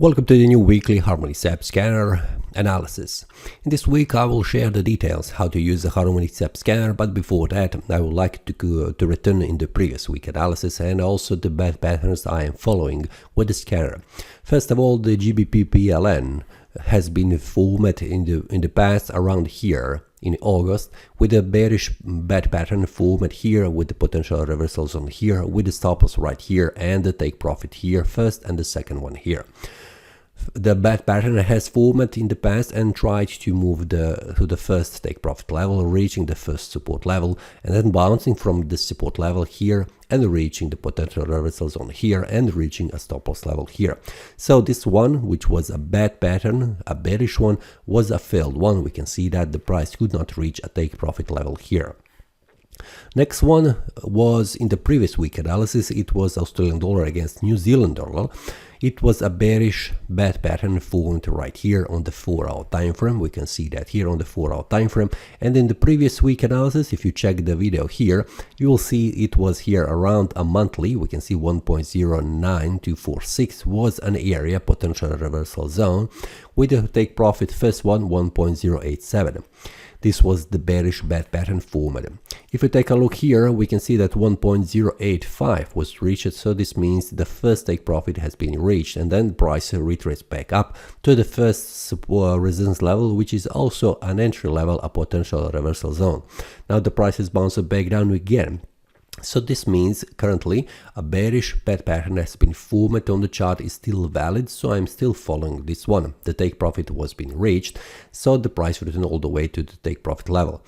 Welcome to the new weekly Harmonic SEP scanner analysis. In this week I will share the details how to use the Harmonic SEP scanner, but before that I would like to return in the previous week analysis and also the bad patterns I am following with the scanner. First of all, the GBP PLN has been formed in the past around here in August with a bearish bad pattern formed here with the potential reversals on here with the stop loss right here and the take profit here first and the second one here. The bad pattern has formed in the past and tried to move to the first take profit level, reaching the first support level and then bouncing from the support level here and reaching the potential reversals on here and reaching a stop loss level here. So this one, which was a bad pattern, a bearish one, was a failed one. We can see that the price could not reach a take profit level here. Next one was in the previous week analysis. It was Australian dollar against New Zealand dollar. It was a bearish bad pattern formed right here on the 4-hour time frame. We can see that here on the 4-hour time frame. And in the previous week analysis, if you check the video here, you will see it was here around a monthly. We can see 1.09246 was an area potential reversal zone with a take profit first one 1.087. This was the bearish bad pattern formed. If we take a look here, we can see that 1.085 was reached, so this means the first take profit has been reached, and then the price retraced back up to the first resistance level, which is also an entry level, a potential reversal zone. Now the price has bounced back down again. So this means currently a bearish bad pattern has been formed on the chart, is still valid, so I'm still following this one. The take profit was being reached, so the price returned all the way to the take profit level.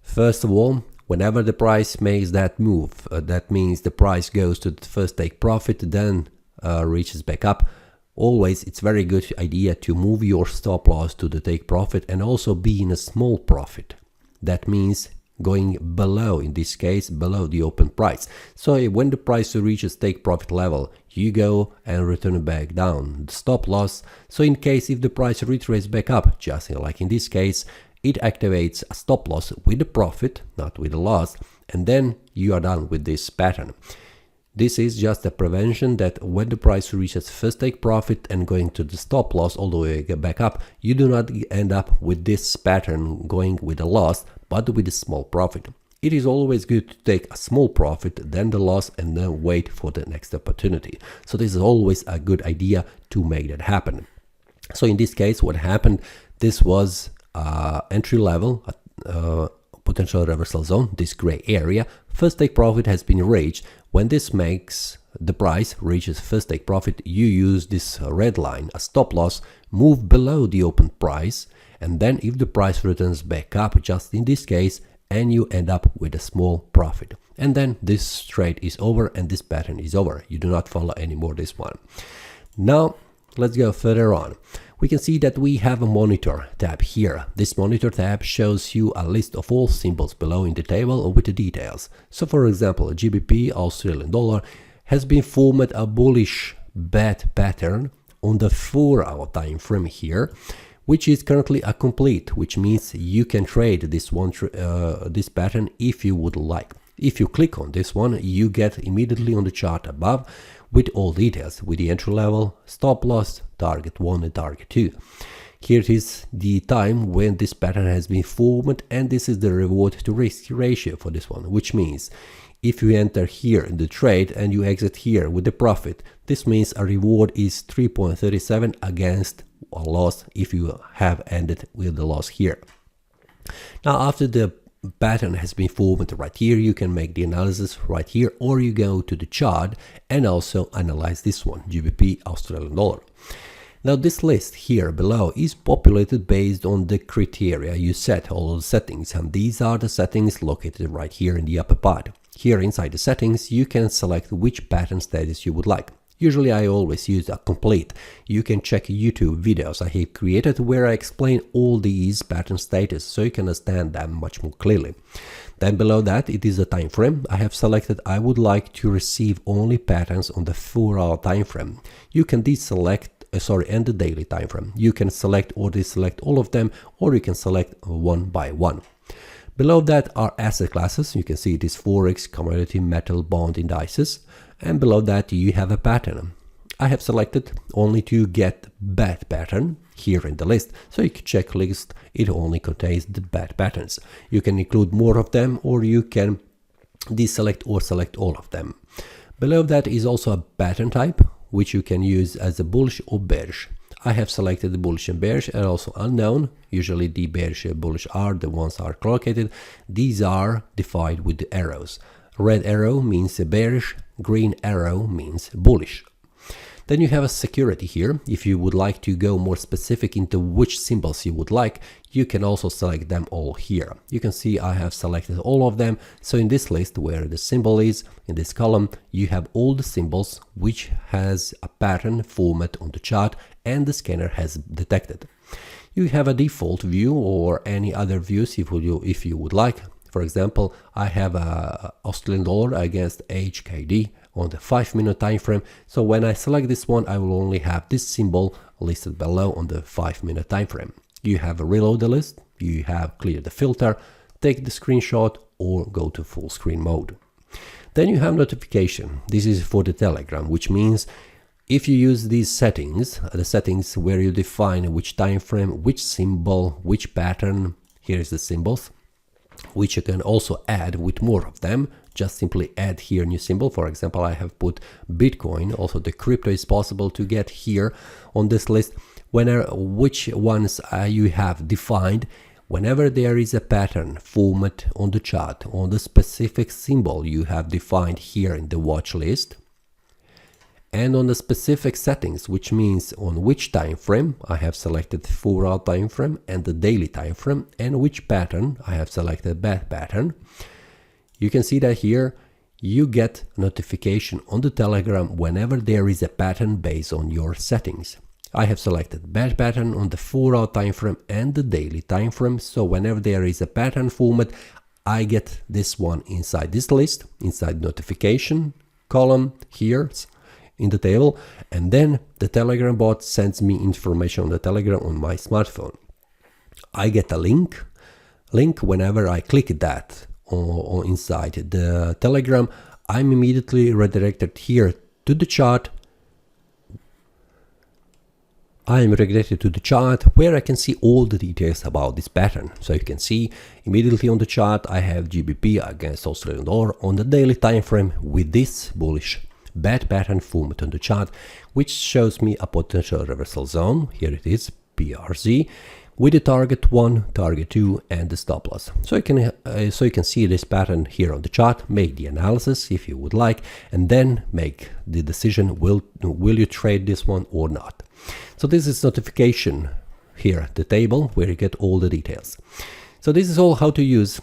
First of all, whenever the price makes that move, that means the price goes to the first take profit, then reaches back up. Always it's very good idea to move your stop loss to the take profit and also be in a small profit. That means going below, in this case below the open price. So when the price reaches take profit level, you go and return back down the stop loss. So in case if the price retraces back up, just like in this case, it activates a stop loss with a profit, not with a loss, and then you are done with this pattern. This is just a prevention that when the price reaches first take profit and going to the stop loss all the way back up, you do not end up with this pattern going with a loss, but with a small profit. It is always good to take a small profit, then the loss, and then wait for the next opportunity. So this is always a good idea to make that happen. So in this case, what happened, this was entry level, potential reversal zone, this gray area. First take profit has been reached. When this makes the price reaches first take profit, you use this red line, a stop loss, move below the open price, and then if the price returns back up, just in this case, and you end up with a small profit. And then this trade is over and this pattern is over. You do not follow anymore this one. Now let's go further on. We can see that we have a monitor tab here. This monitor tab shows you a list of all symbols below in the table with the details. So for example, GBP Australian dollar has been formed a bullish bad pattern on the 4-hour time frame here, which is currently a complete, which means you can trade this one this pattern if you would like. If you click on this one, you get immediately on the chart above with all details, with the entry level, stop loss, target 1 and target 2. Here it is the time when this pattern has been formed, and this is the reward to risk ratio for this one, which means if you enter here in the trade and you exit here with the profit, this means a reward is 3.37 against a loss if you have ended with the loss here. Now after the pattern has been formed right here, you can make the analysis right here, or you go to the chart and also analyze this one, GBP Australian dollar. Now this list here below is populated based on the criteria you set, all the settings, and these are the settings located right here in the upper part. Here inside the settings you can select which pattern status you would like. Usually I always use a complete. You can check YouTube videos I have created where I explain all these pattern status so you can understand them much more clearly. Then below that it is the time frame. I have selected I would like to receive only patterns on the 4-hour time frame. You can deselect and the daily time frame. You can select or deselect all of them, or you can select one by one. Below that are asset classes. You can see it is Forex, commodity, metal, bond, indices. And below that you have a pattern. I have selected only to get bad pattern here in the list. So you can check list, it only contains the bad patterns. You can include more of them, or you can deselect or select all of them. Below that is also a pattern type, which you can use as a bullish or bearish. I have selected the bullish and bearish, and also unknown. Usually the bearish and bullish are the ones are collocated. These are defined with the arrows. Red arrow means bearish, green arrow means bullish. Then you have a security here. If you would like to go more specific into which symbols you would like, you can also select them all here. You can see I have selected all of them. So in this list where the symbol is, in this column, you have all the symbols which has a pattern format on the chart and the scanner has detected. You have a default view or any other views if you would like. For example, I have a Australian dollar against HKD on the 5-minute time frame. So when I select this one, I will only have this symbol listed below on the 5-minute time frame. You have a reload the list, you have clear the filter, take the screenshot or go to full screen mode. Then you have notification. This is for the Telegram, which means if you use these settings, the settings where you define which time frame, which symbol, which pattern, here is the symbols, which you can also add with more of them. Just simply add here new symbol. For example, I have put Bitcoin. Also the crypto is possible to get here on this list. Which ones you have defined, whenever there is a pattern format on the chart on the specific symbol you have defined here in the watch list, and on the specific settings, which means on which time frame I have selected 4-hour time frame and the daily time frame, and which pattern I have selected bad pattern. You can see that here you get notification on the Telegram whenever there is a pattern based on your settings. I have selected bad pattern on the 4-hour time frame and the daily time frame. So whenever there is a pattern format, I get this one inside this list, inside notification column here in the table, and then the Telegram bot sends me information on the Telegram on my smartphone. I get a link whenever I click that or inside the Telegram. I'm immediately redirected here to the chart. I am redirected to the chart where I can see all the details about this pattern. So you can see immediately on the chart I have GBP against Australian dollar on the daily time frame with this bullish bad pattern format on the chart, which shows me a potential reversal zone. Here it is, PRZ, with the target 1, target 2 and the stop loss. So you can see this pattern here on the chart, make the analysis if you would like, and then make the decision, will you trade this one or not. So this is notification here, the table where you get all the details. So this is all how to use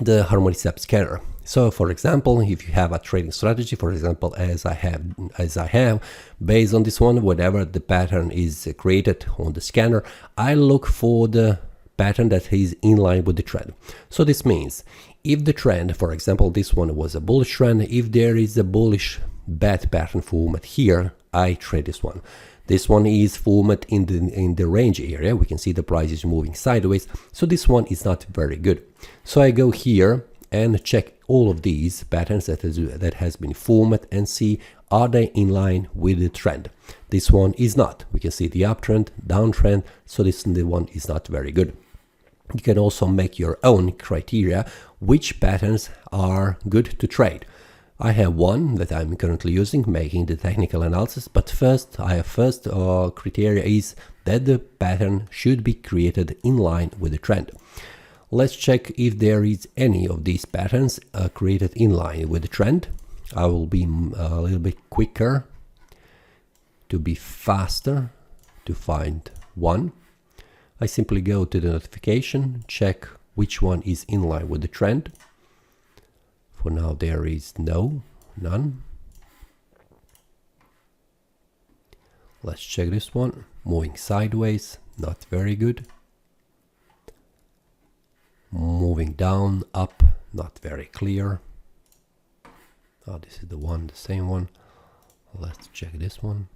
the Harmonic scanner. So for example, if you have a trading strategy, for example, as I have, based on this one, whenever the pattern is created on the scanner, I look for the pattern that is in line with the trend. So this means if the trend, for example, this one was a bullish trend, if there is a bullish bad pattern format here, I trade this one. This one is format in the range area. We can see the price is moving sideways. So this one is not very good. So I go here and check all of these patterns that has been format and see are they in line with the trend. This one is not. We can see the uptrend, downtrend. So this one is not very good. You can also make your own criteria which patterns are good to trade. I have one that I'm currently using, making the technical analysis, but first criteria is that the pattern should be created in line with the trend. Let's check if there is any of these patterns created in line with the trend. I will be a little bit quicker to be faster to find one. I simply go to the notification, check which one is in line with the trend. For now there is none. Let's check this one. Moving sideways, not very good. Moving down, up, not very clear. Oh, this is the same one. Let's check this one.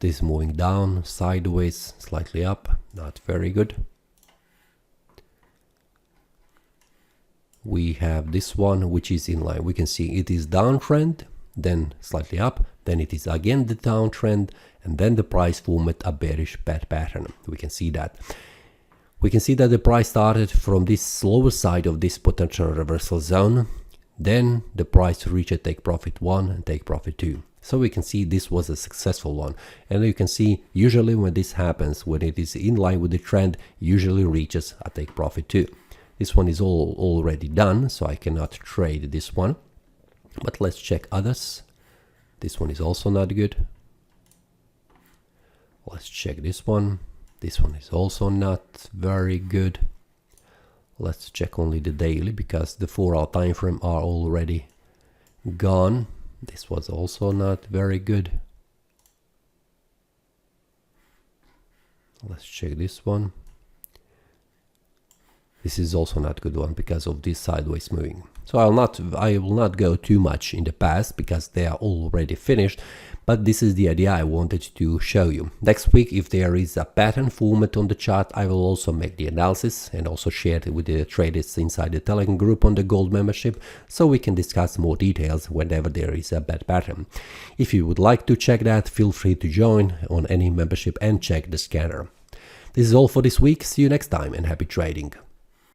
This is moving down, sideways, slightly up, not very good. We have this one which is in line. We can see it is downtrend then slightly up, then it is again the downtrend, and then the price formed a bearish bad pattern. We can see that. We can see that the price started from this lower side of this potential reversal zone. Then the price reached a take profit 1 and take profit 2. So we can see this was a successful one. And you can see usually when this happens, when it is in line with the trend, usually reaches a take profit 2. This one is already done, so I cannot trade this one. But let's check others. This one is also not good. Let's check this one. This one is also not very good. Let's check only the daily, because the 4-hour time frame are already gone. This was also not very good. Let's check this one. This is also not a good one because of this sideways moving. So I will not go too much in the past because they are already finished, but this is the idea I wanted to show you. Next week, if there is a pattern format on the chart, I will also make the analysis and also share it with the traders inside the Telegram group on the Gold membership, so we can discuss more details whenever there is a bad pattern. If you would like to check that, feel free to join on any membership and check the scanner. This is all for this week. See you next time and happy trading.